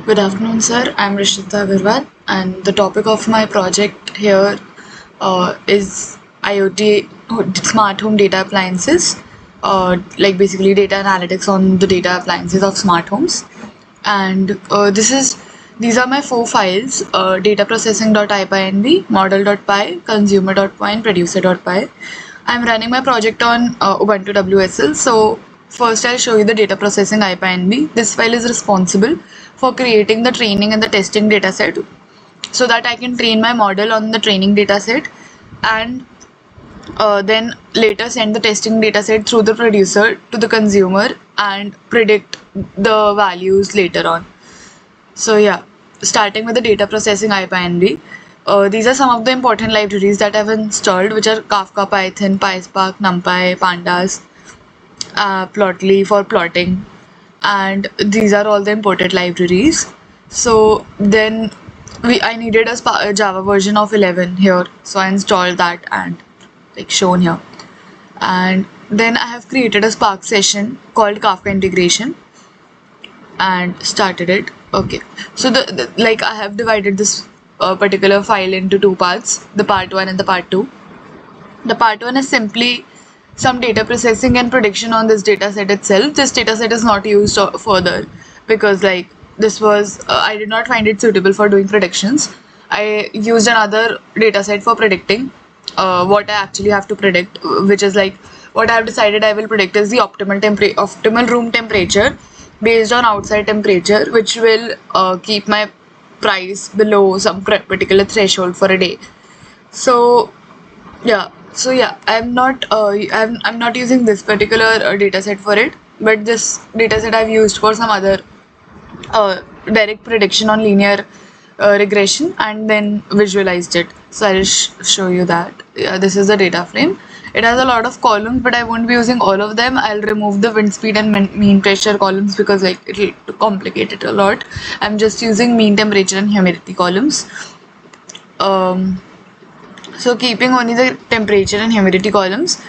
Good afternoon, sir. I'm Rishita Agarwal, and the topic of my project here is IoT smart home data appliances, like basically data analytics on the data appliances of smart homes. And these are my four files: data processing.ipynb, model.py, consumer.py, and producer.py. I'm running my project on Ubuntu WSL. So first I'll show you the data processing IPNB. This file is responsible for creating the training and the testing dataset so that I can train my model on the training dataset and then later send the testing dataset through the producer to the consumer and predict the values later on. So yeah, starting with the data processing IPNB. These are some of the important libraries that I've installed, which are Kafka, Python, PySpark, NumPy, Pandas, Plotly for plotting, and these are all the imported libraries. So then I needed a Java version of 11 here, so I installed that and like shown here. And then I have created a Spark session called Kafka integration and started it. Okay, so like I have divided this particular file into two parts, the part 1 and the part 2. The part 1 is simply some data processing and prediction on this data set itself. This data set is not used further because like this was I did not find it suitable for doing predictions. I used another data set for predicting what I actually have to predict, which is like what I have decided I will predict is the optimal room temperature based on outside temperature, which will keep my price below some particular threshold for a day. So yeah, I'm not using this particular data set for it, but this data set I've used for some other direct prediction on linear regression and then visualized it. So I'll show you that. Yeah, this is the data frame. It has a lot of columns, but I won't be using all of them. I'll remove the wind speed and mean pressure columns because like it'll complicate it a lot. I'm just using mean temperature and humidity columns. So keeping only the temperature and humidity columns,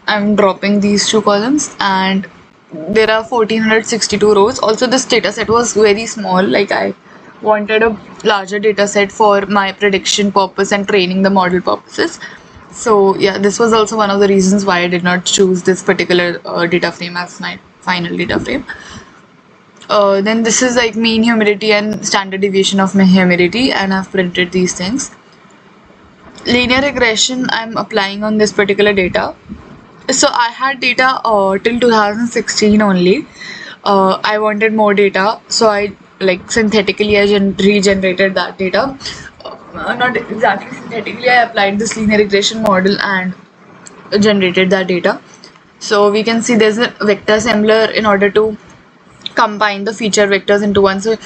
I'm dropping these two columns, and there are 1462 rows. Also, this data set was very small, like I wanted a larger data set for my prediction purpose and training the model purposes. So yeah, this was also one of the reasons why I did not choose this particular data frame as my final data frame. Then this is like mean humidity and standard deviation of my humidity, and I've printed these things. Linear regression I'm applying on this particular data. So I had data till 2016 only. I wanted more data, so I like synthetically I regenerated that data. Not exactly synthetically, I applied this linear regression model and generated that data. So we can see there's a vector assembler in order to combine the feature vectors into one. So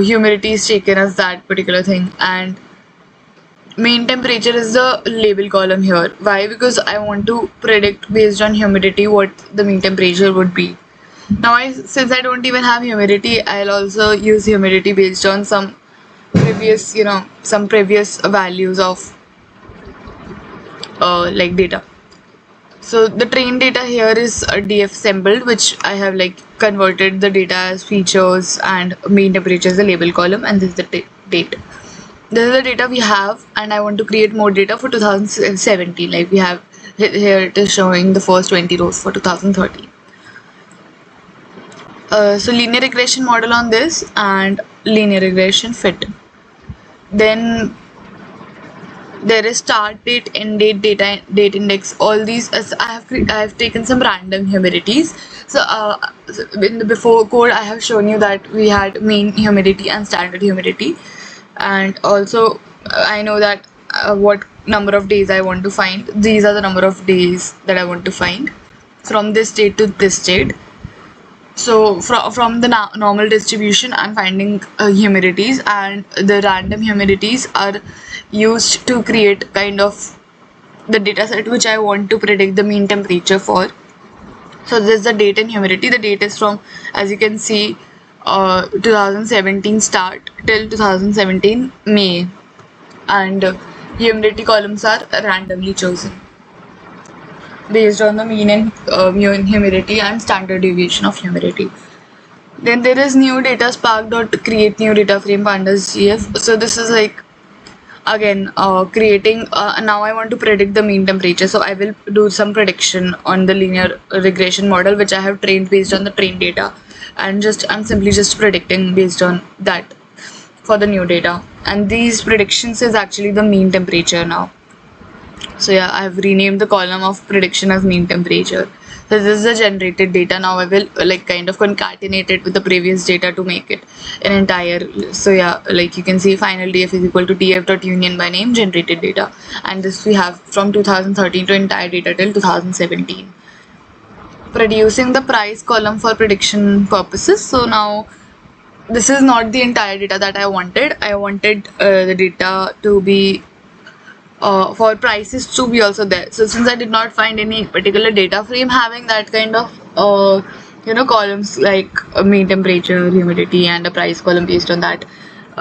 humidity is taken as that particular thing, and mean temperature is the label column here. Why? Because I want to predict based on humidity what the mean temperature would be. Now since I don't even have humidity, I'll also use humidity based on some previous values of like data. So the train data here is df assembled, which I have like converted the data as features, and mean temperature is the label column, and this is the date. This is the data we have, and I want to create more data for 2017. Like we have here, it is showing the first 20 rows for 2013. So linear regression model on this and linear regression fit. Then there is start date, end date, date index. All these I have taken some random humidities. So in the before code I have shown you that we had mean humidity and standard humidity, and also I know that what number of days I want to find. These are the number of days that I want to find from this date to this date. So from the normal distribution, I'm finding humidities, and the random humidities are used to create kind of the data set which I want to predict the mean temperature for. So this is the date and humidity. The date is from, as you can see, 2017 start till 2017 May, and humidity columns are randomly chosen based on the mean humidity and standard deviation of humidity. Then there is new data spark dot create new data frame pandas gf. So this is like again creating now I want to predict the mean temperature, so I will do some prediction on the linear regression model which I have trained based on the trained data, and I'm simply just predicting based on that for the new data, and these predictions is actually the mean temperature now. So yeah, I have renamed the column of prediction as mean temperature. So this is the generated data. Now I will like kind of concatenate it with the previous data to make it an entire. So yeah, like you can see final df is equal to df.union by name generated data, and this we have from 2013 to entire data till 2017. Producing the price column for prediction purposes. So now this is not the entire data that I wanted. I wanted the data to be for prices to be also there. So since I did not find any particular data frame having that kind of columns like mean temperature, humidity, and a price column based on that,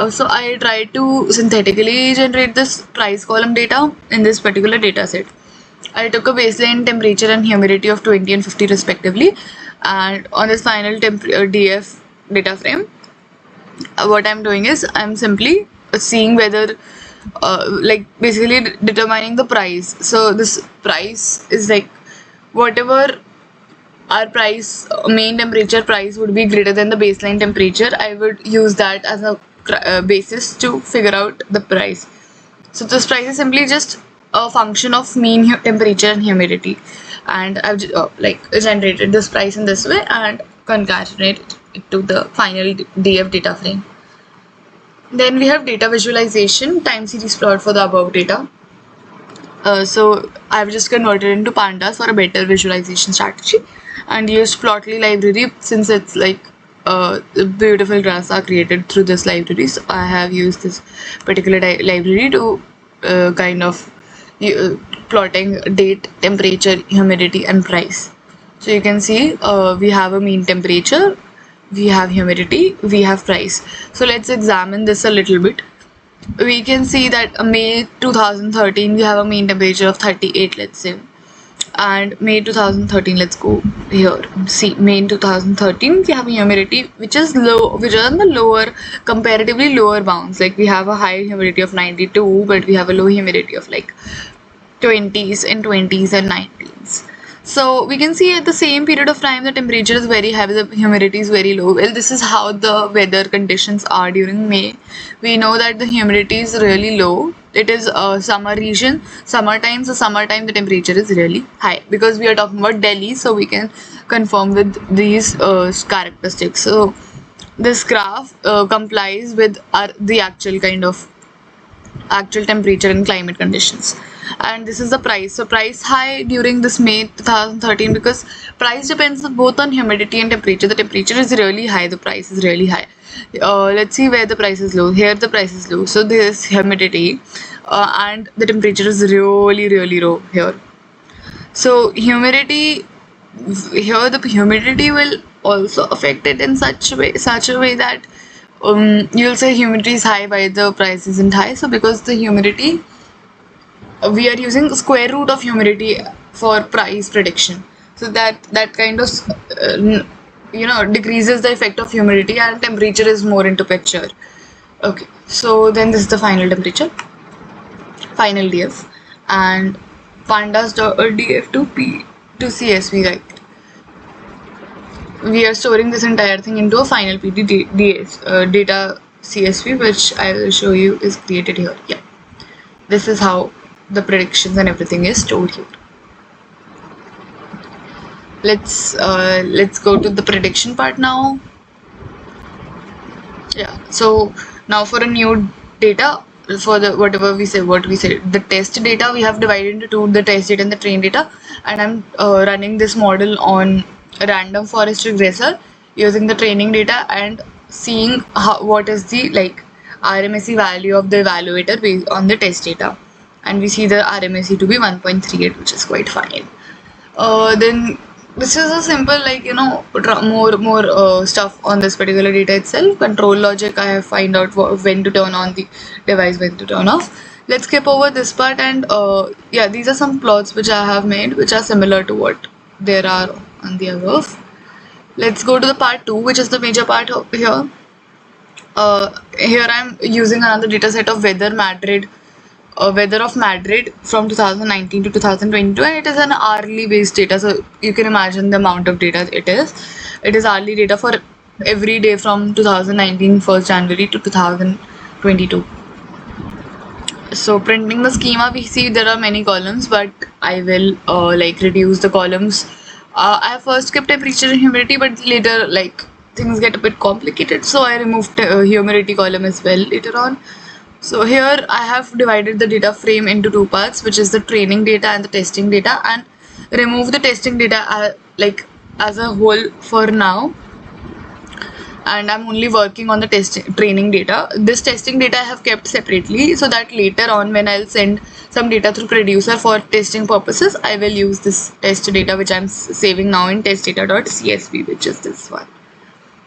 so I tried to synthetically generate this price column data in this particular data set. I took a baseline temperature and humidity of 20 and 50 respectively, and on this final df data frame, what I'm doing is I'm simply seeing whether like basically determining the price. So this price is like whatever our price main temperature price would be greater than the baseline temperature, I would use that as a basis to figure out the price. So this price is simply just a function of mean temperature and humidity, and I've like generated this price in this way and concatenated it to the final df data frame. Then we have data visualization, time series plot for the above data. So I've just converted into pandas for a better visualization strategy and used plotly library since it's like beautiful graphs are created through this library. So I have used this particular library to kind of plotting date, temperature, humidity, and price. So you can see we have a mean temperature, we have humidity, we have price. So let's examine this a little bit. We can see that May 2013 we have a mean temperature of 38, let's say, and May 2013, let's go here, see May 2013 we have a humidity which is low, which is on the lower, comparatively lower bounds. Like we have a high humidity of 92, but we have a low humidity of like 20s and 20s and 19s. So we can see at the same period of time the temperature is very high, the humidity is very low. Well, this is how the weather conditions are during May. We know that the humidity is really low. It is a summer region, summertime. So summertime the temperature is really high because we are talking about Delhi. So we can confirm with these characteristics. So this graph complies with the actual kind of actual temperature and climate conditions. And this is the price. So price high during this May 2013 because price depends both on humidity and temperature. The temperature is really high, the price is really high. Let's see where the price is low. Here the price is low, so there is humidity and the temperature is really low here. So humidity, here the humidity will also affect it in such a way that you'll say humidity is high while the price isn't high. So because the humidity, we are using square root of humidity for price prediction, so that kind of decreases the effect of humidity, and temperature is more into picture. Okay, so then this is the final temperature, final df, and pandas df to p to csv, right? We are storing this entire thing into a final data csv, which I will show you is created here. Yeah, this is how the predictions and everything is stored here. Let's go to the prediction part now. Yeah, so now for a new data, for the what we say the test data, we have divided into two, the test data and the train data, and I'm running this model on a random forest regressor using the training data and seeing what is the RMSE value of the evaluator based on the test data, and we see the RMSE to be 1.38, which is quite fine. Then this is a simple more stuff on this particular data itself. Control logic, I have find out when to turn on the device, when to turn off. Let's skip over this part, and yeah, these are some plots which I have made which are similar to what there are on the above. Let's go to the part 2, which is the major part here. Here I'm using another data set of weather of Madrid from 2019 to 2022, and it is an hourly based data. So you can imagine the amount of data it is. It is hourly data for every day from 2019 1st January to 2022. So printing the schema, we see there are many columns, but I will like reduce the columns. I have first kept temperature and humidity, but later like things get a bit complicated, so I removed humidity column as well later on. So here I have divided the data frame into two parts, which is the training data and the testing data, and remove the testing data like as a whole for now, and I'm only working on the training data. This testing data I have kept separately so that later on when I'll send some data through producer for testing purposes, I will use this test data which I'm saving now in testdata.csv, which is this one.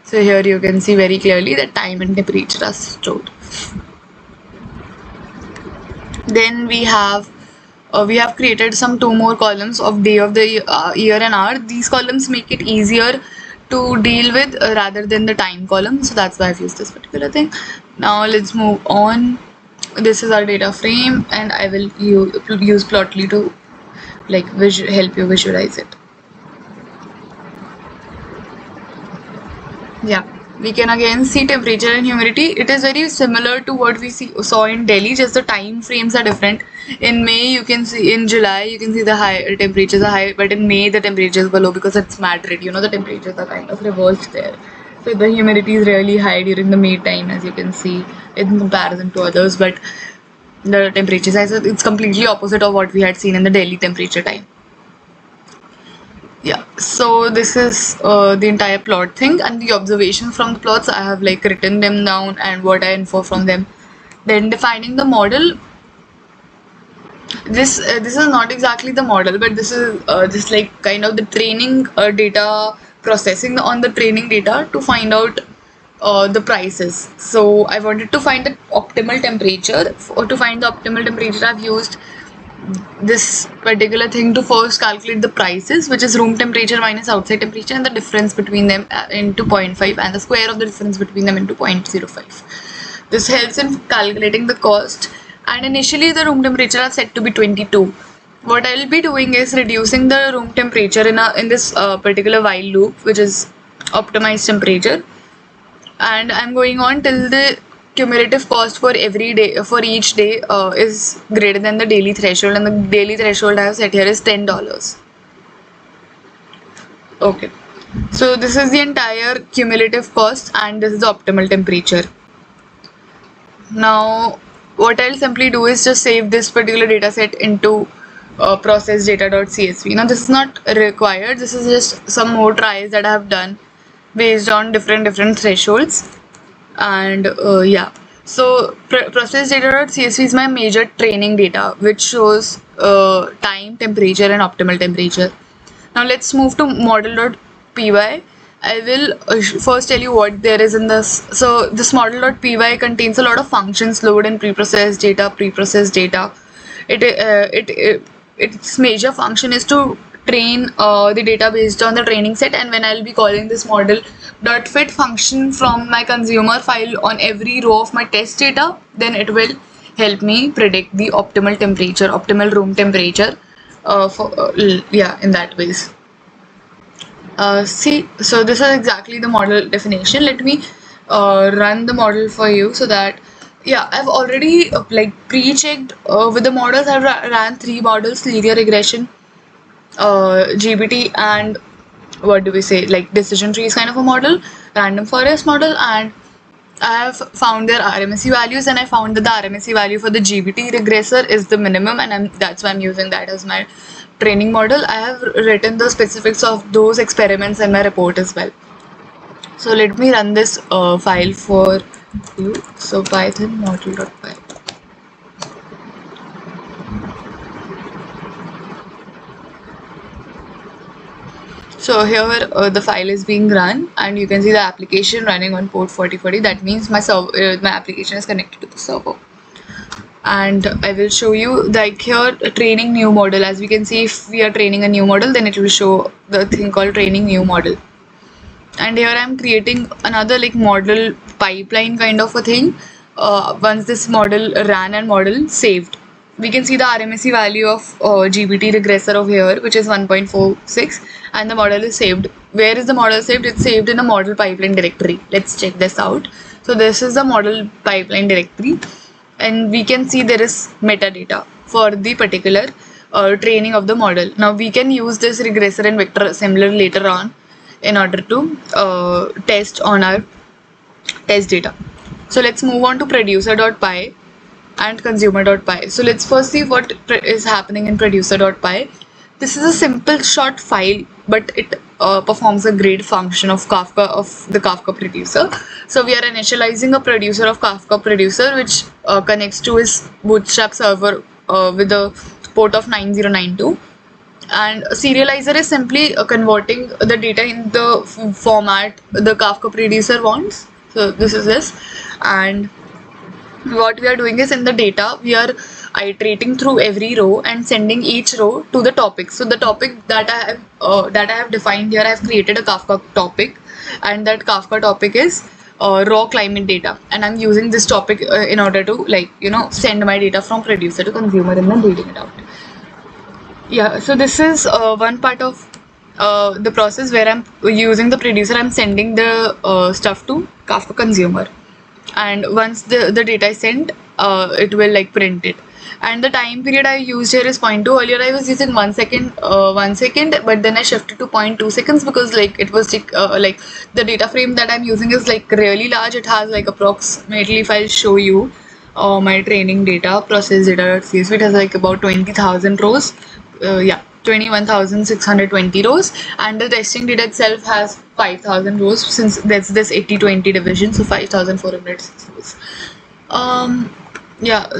So here you can see very clearly that time and temperature are stored. Then we have created some two more columns of day of the year and hour. These columns make it easier to deal with rather than the time column, so that's why I've used this particular thing. Now let's move on. This is our data frame, and I will use Plotly to like help you visualize it. Yeah, we can again see temperature and humidity. It is very similar to what we saw in Delhi, just the time frames are different. In May you can see, in July you can see the high temperatures are high, but in May the temperatures are low because it's Madrid. You know, the temperatures are kind of reversed there. So the humidity is really high during the May time, as you can see, in comparison to others. But the temperature size, it's completely opposite of what we had seen in the Delhi temperature time. Yeah, so this is the entire plot thing, and the observations from the plots I have like written them down and what I infer from them. Then defining the model. This is not exactly the model, but this is just like kind of the training data processing on the training data to find out the prices. So I wanted to find the optimal temperature. To find the optimal temperature, I've used this particular thing to first calculate the prices, which is room temperature minus outside temperature, and the difference between them into 0.5, and the square of the difference between them into 0.05. This helps in calculating the cost, and initially the room temperature are set to be 22. What I will be doing is reducing the room temperature in this particular while loop, which is optimized temperature, and I'm going on till the cumulative cost for every day for each day is greater than the daily threshold, and the daily threshold I have set here is $10. Okay, so this is the entire cumulative cost, and this is the optimal temperature. Now what I'll simply do is just save this particular data set into process data.csv. Now this is not required, this is just some more tries that I have done based on different thresholds. And yeah, so process data.csv is my major training data, which shows time, temperature, and optimal temperature. Now let's move to model.py. I will first tell you what there is in this. So this model.py contains a lot of functions, load and preprocessed data. Its major function is to train the data based on the training set, and when I'll be calling this model.fit function from my consumer file on every row of my test data, then it will help me predict the optimal room temperature in that ways. See, so this is exactly the model definition. Let me run the model for you so that, yeah, I've already like pre-checked with the models. I've ran 3 models: linear regression, GBT, and what do we say, like decision trees kind of a model, random forest model, and I have found their RMSE values, and I found that the RMSE value for the GBT regressor is the minimum, and that's why I'm using that as my training model. I have written the specifics of those experiments in my report as well. So let me run this file for you. So python model.py. So here the file is being run, and you can see the application running on port 4040. That means my application is connected to the server. And I will show you, like here, training new model. As we can see, if we are training a new model, then it will show the thing called training new model. and here I'm creating another like model pipeline kind of a thing. Once this model ran and model saved, we can see the RMSE value of GPT regressor over here, which is 1.46, and the model is saved. Where is the model saved? It's saved in a model pipeline directory. Let's check this out. So this is the model pipeline directory, and we can see there is metadata for the particular training of the model. Now we can use this regressor and vector assembler later on in order to test on our test data. So let's move on to producer.py and consumer.py. So let's first see what is happening in producer.py. This is a simple short file, but it performs a great function of Kafka, of the Kafka producer. So we are initializing a producer of Kafka producer, which connects to his Bootstrap server with a port of 9092. And a serializer is simply converting the data in the format the Kafka producer wants. So this is this, and what we are doing is in the data we are iterating through every row and sending each row to the topic. So the topic that I have defined here, I have created a Kafka topic, and that Kafka topic is raw climate data, and I'm using this topic in order to send my data from producer to consumer and then reading it out. Yeah, so this is one part of the process where I'm using the producer. I'm sending the stuff to Kafka consumer, and once the data is sent, it will like print it. And the time period I used here is 0.2. Earlier I was using 1 second, but then I shifted to 0.2 seconds because like it was like the data frame that I'm using is like really large. It has like approximately, if I'll show you my training data, process data.csv, it has like about 20,000 rows. 21,620 rows, and the testing data itself has 5,000 rows, since that's this 80-20 division, so 5,406 rows.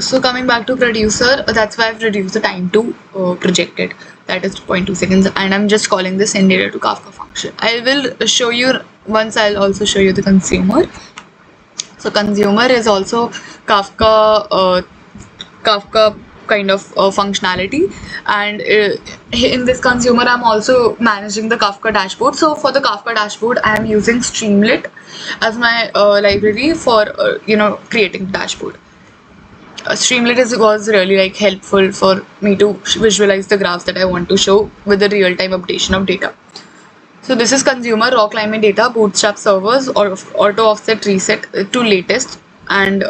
So coming back to producer, that's why I've reduced the time to projected, that is 0.2 seconds, and I'm just calling the send data to Kafka function. I will show you once. I'll also show you the consumer. So consumer is also Kafka kind of functionality, and in this consumer I'm also managing the Kafka dashboard. So for the Kafka dashboard I am using Streamlit as my library for creating the dashboard. Streamlit was really like helpful for me to visualize the graphs that I want to show with the real-time updation of data. So this is consumer raw climate data, Bootstrap servers, or auto offset reset to latest, and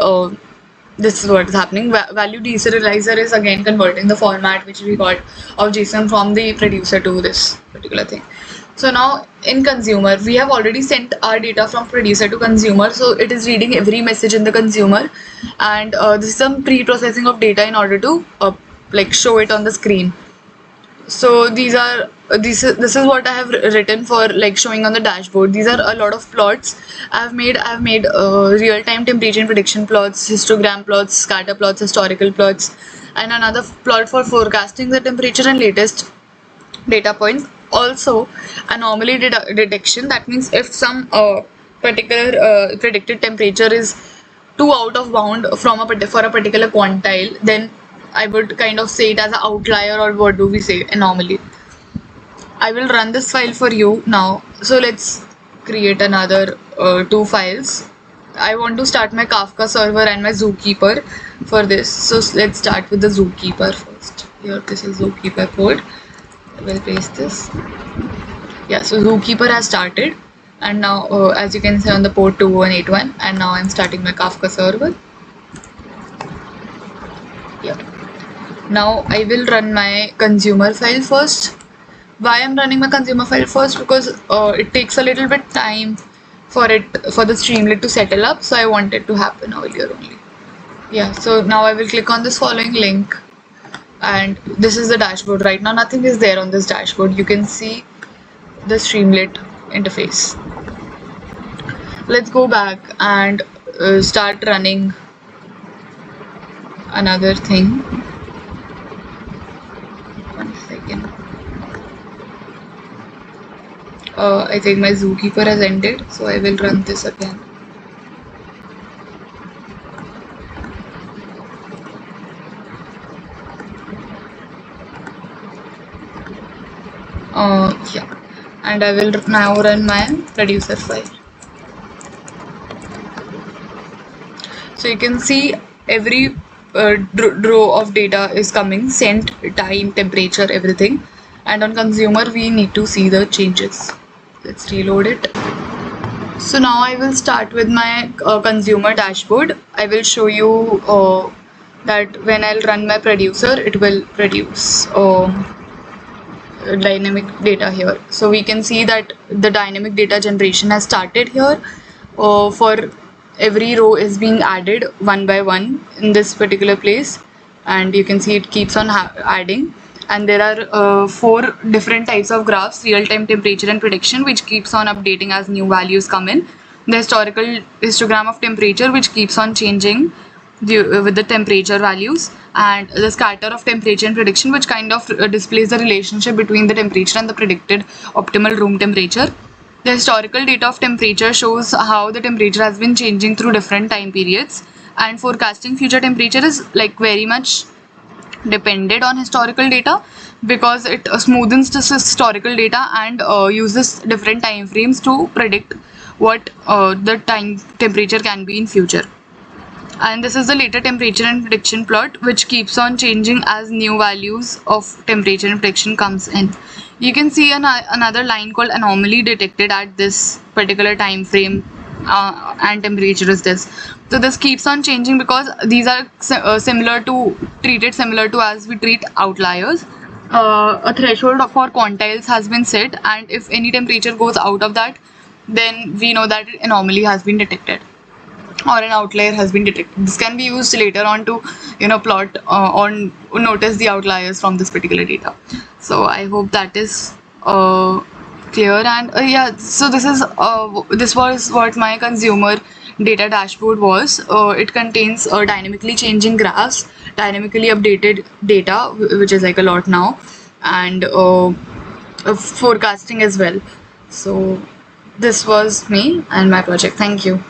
this is what is happening. Value deserializer is again converting the format which we got of JSON from the producer to this particular thing. So now in consumer, we have already sent our data from producer to consumer. So it is reading every message in the consumer, and this is some pre-processing of data in order to like show it on the screen. So this is what I have written for like showing on the dashboard. These are a lot of plots I've made real-time temperature and prediction plots, histogram plots, scatter plots, historical plots, and another plot for forecasting the temperature and latest data points. Also anomaly detection, that means if some particular predicted temperature is too out of bound for a particular quantile, then I would kind of say it as an outlier, or what do we say, anomaly. I will run this file for you now. So let's create another 2 files. I want to start my Kafka server and my Zookeeper for this. So let's start with the Zookeeper first. Here, this is Zookeeper code. I will paste this. Yeah, so Zookeeper has started, and now as you can see on the port 2181, and now I'm starting my Kafka server. Yeah. Now I will run my consumer file first. Why I'm running my consumer file first? Because it takes a little bit time for the Streamlit to settle up, so I want it to happen earlier only. Yeah, so now I will click on this following link, and this is the dashboard. Right now nothing is there on this dashboard. You can see the Streamlit interface. Let's go back and start running another thing. 1 second. I think my Zookeeper has ended, so I will run this again. Yeah, and I will now run my producer file. So you can see every row of data is coming, scent, time, temperature, everything. And on consumer, we need to see the changes. Let's reload it. So now I will start with my consumer dashboard. I will show you that when I'll run my producer, it will produce dynamic data here. So we can see that the dynamic data generation has started here. For every row is being added one by one in this particular place, and you can see it keeps on adding. And there are 4 different types of graphs: real-time temperature and prediction, which keeps on updating as new values come in; the historical histogram of temperature, which keeps on changing with the temperature values; and the scatter of temperature and prediction, which kind of displays the relationship between the temperature and the predicted optimal room temperature. The historical data of temperature shows how the temperature has been changing through different time periods, and forecasting future temperature is like very much depended on historical data, because it smoothens this historical data and uses different time frames to predict what the temperature can be in future. And this is the later temperature and prediction plot, which keeps on changing as new values of temperature and prediction comes in. You can see another line called anomaly detected at this particular time frame, and temperature is this. So this keeps on changing because these are treated similar to as we treat outliers. A threshold for quantiles has been set, and if any temperature goes out of that, then we know that an anomaly has been detected or an outlier has been detected. This can be used later on to plot or notice the outliers from this particular data. So I hope that is clear. And yeah, so this was what my consumer data dashboard was. It contains dynamically changing graphs, dynamically updated data, which is like a lot now, and forecasting as well. So this was me and my project. Thank you.